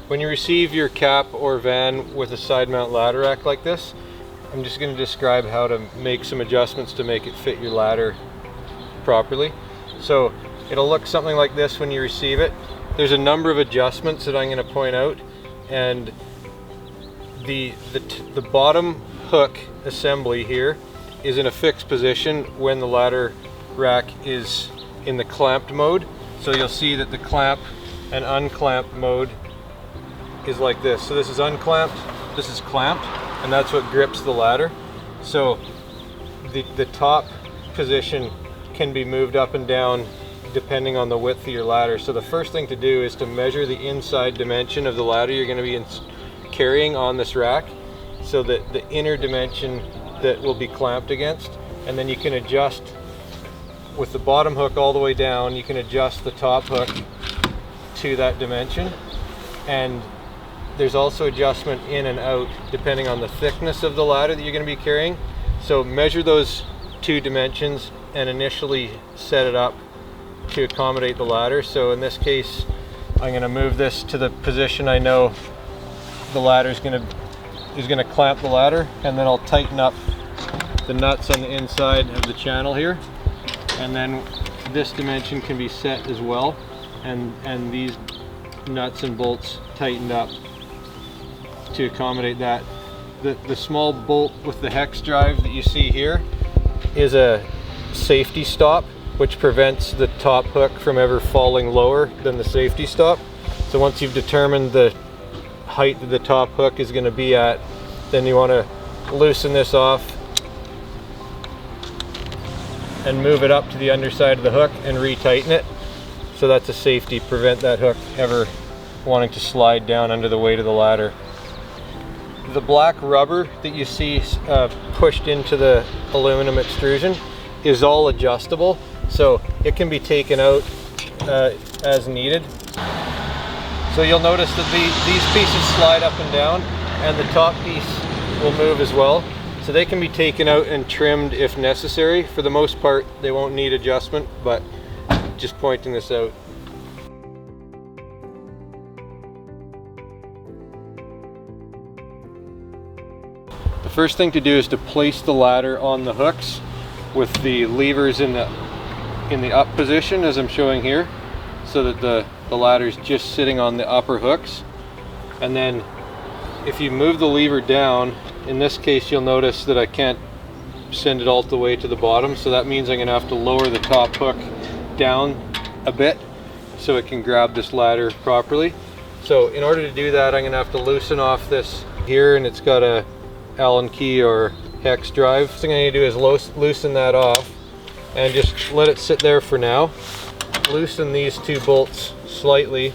when you receive your cap or van with a side mount ladder rack like this, I'm just going to describe how to make some adjustments to make it fit your ladder properly. So it'll look something like this when you receive it. There's a number of adjustments that I'm going to point out, and the bottom hook assembly here is in a fixed position when the ladder rack is in the clamped mode. So you'll see that the clamp and unclamp mode is like this. So this is unclamped, this is clamped, and that's what grips the ladder. So the top position can be moved up and down depending on the width of your ladder. So the first thing to do is to measure the inside dimension of the ladder you're going to be carrying on this rack, so that the inner dimension that will be clamped against, and then you can adjust with the bottom hook all the way down. You can adjust the top hook to that dimension, and there's also adjustment in and out depending on the thickness of the ladder that you're going to be carrying. So measure those two dimensions and initially set it up to accommodate the ladder. So in this case, I'm going to move this to the position I know the ladder is going to clamp the ladder, and then I'll tighten up the nuts on the inside of the channel here, and then this dimension can be set as well, and these nuts and bolts tightened up to accommodate that. The small bolt with the hex drive that you see here is a safety stop, which prevents the top hook from ever falling lower than the safety stop. So once you've determined the height that the top hook is going to be at, then you want to loosen this off and move it up to the underside of the hook and retighten it. So that's a safety, prevent that hook ever wanting to slide down under the weight of the ladder. The black rubber that you see pushed into the aluminum extrusion is all adjustable, so it can be taken out as needed. So you'll notice that these pieces slide up and down, and the top piece will move as well. So they can be taken out and trimmed if necessary. For the most part, they won't need adjustment, but just pointing this out. The first thing to do is to place the ladder on the hooks with the levers in the up position, as I'm showing here, so that the ladder is just sitting on the upper hooks. And then if you move the lever down, in this case you'll notice that I can't send it all the way to the bottom, so that means I'm going to have to lower the top hook down a bit so it can grab this ladder properly. So in order to do that, I'm going to have to loosen off this here, and it's got a Allen key or hex drive. So what I'm going to do is loosen that off and just let it sit there for now. Loosen these two bolts slightly,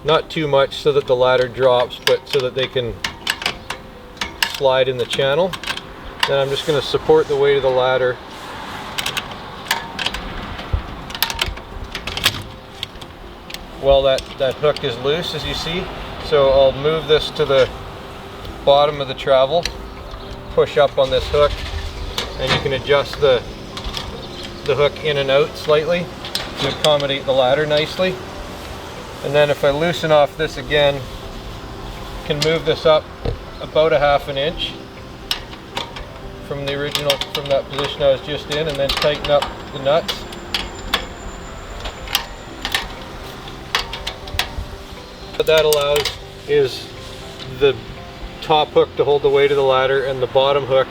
not too much so that the ladder drops, but so that they can slide in the channel. Then I'm just going to support the weight of the ladder while that hook is loose, as you see. So I'll move this to the bottom of the travel, push up on this hook, and you can adjust the hook in and out slightly to accommodate the ladder nicely. And then if I loosen off this again, can move this up about a ½ an inch from the original, from that position I was just in, and then tighten up the nuts. What that allows is the top hook to hold the weight of the ladder, and the bottom hook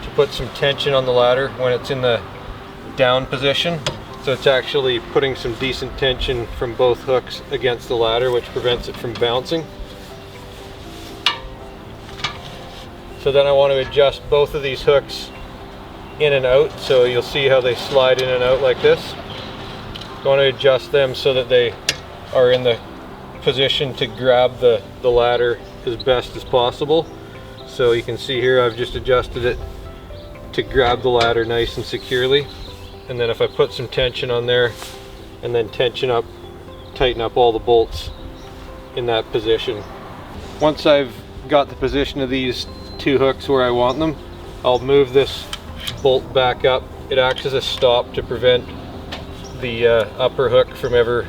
to put some tension on the ladder when it's in the down position. So it's actually putting some decent tension from both hooks against the ladder, which prevents it from bouncing. So then I want to adjust both of these hooks in and out. So you'll see how they slide in and out like this. I want to adjust them so that they are in the position to grab the ladder as best as possible. So you can see here I've just adjusted it to grab the ladder nice and securely. And then if I put some tension on there and then tighten up all the bolts in that position. Once I've got the position of these two hooks where I want them, I'll move this bolt back up. It acts as a stop to prevent the upper hook from ever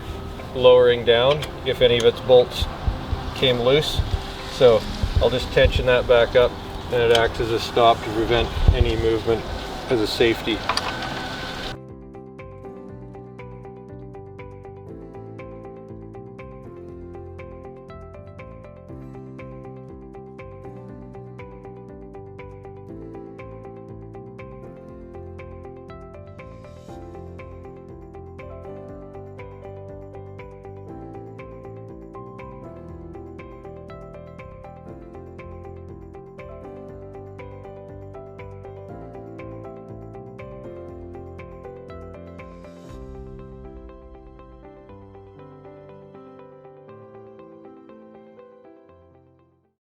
lowering down if any of its bolts came loose. So I'll just tension that back up, and it acts as a stop to prevent any movement as a safety.